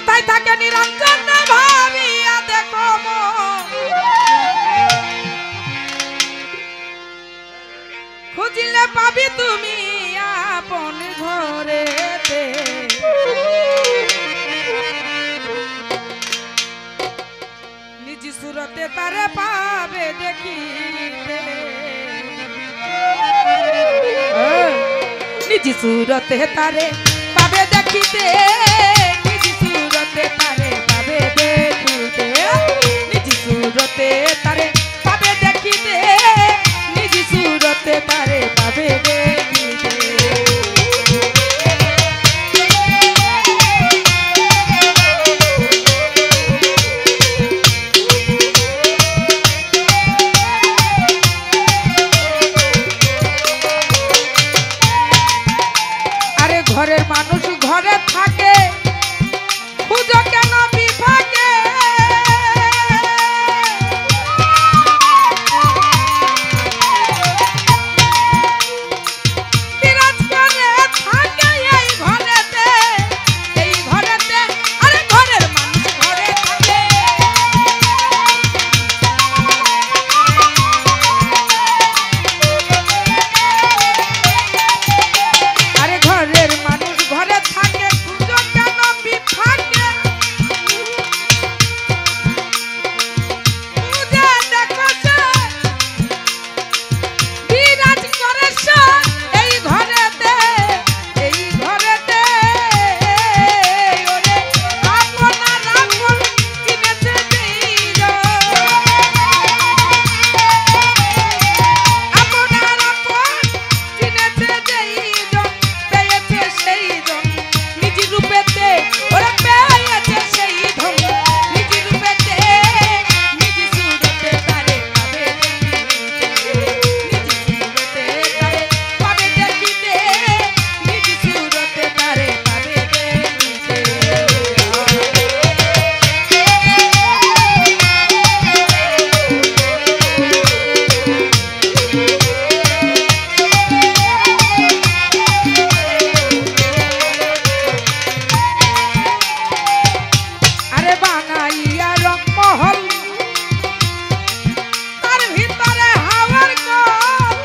কোথায় থাকে নিরঞ্জন ভাবিয়া দেখো খুঁজিলে পাবি তুমি আপন ঘরেতে নিজ সুরতে তারে পাবে দেখিতে নিজ সুরতে তারে পাবে দেখিতে নিজ সুরতে তারে পাবে দেখিতে নিজ সুরতে তারে পাবে দেখিতে নিজ সুরতে তারে পাবে দেখিতে ঘরের মানুষ ঘরে থাকে খুঁজো কেন বিভাগে বিরাজ করে থাকে এই ঘরেতে আরে ঘরের মানুষ ঘরে থাকে আরে ঘরের মানুষ ঘরে থাকে খুঁজো কেন বিভাগে খুঁজে দেখো বিরাজ করে এই ঘরেতে ওরে আপনার আপন কিনেছে আপনার আপন কিনেছে পেয়েছে সেই জন নিজ রূপেতে ওরা পেয়েছে সেই ধন নিজ রূপেতে নিজ সুরতে তারে পাবে নিজ সুরতে তারে পাবে দেখিতে নিজ সুরতে তারে পাবে দেখিতে আরে বানাইয়া রংমহল তার ভিতরে হাওয়ার কল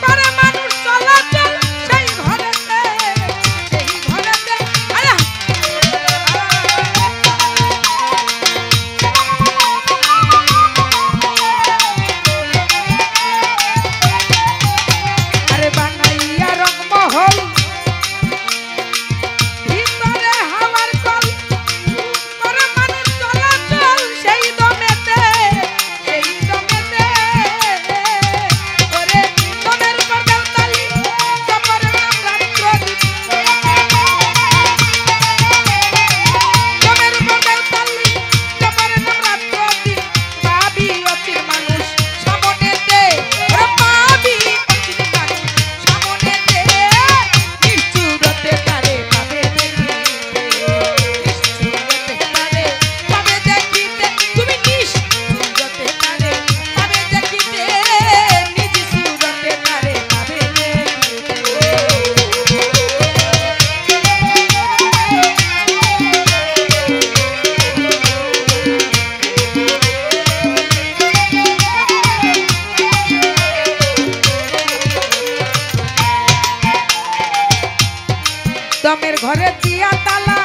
করে মানুষ চলাচল সেই ঘরেতে আরে আরে বানাইয়া রংমহল ভিতরে হাওয়ার কল করে মানুষ চলাচল সেই দমেতে ওরে দমের উপর দেওতালি জপর নাম রাত্রদীপ দমের উপর দেওতালি জপর নাম রাত্রদীপ পাবি অচির মানুষ সামনেতে ওরে পাবি অচির মানুষ সামনেতে নিশ্চুরতে তারে পাবে নিশ্চুরতে তারে পাবে দেখিতে তুমি নিশ্চুরতে তারে পাবে দেখিতে নিজ সুরতে তারে পাবে দমের ঘরে দিয়া তালা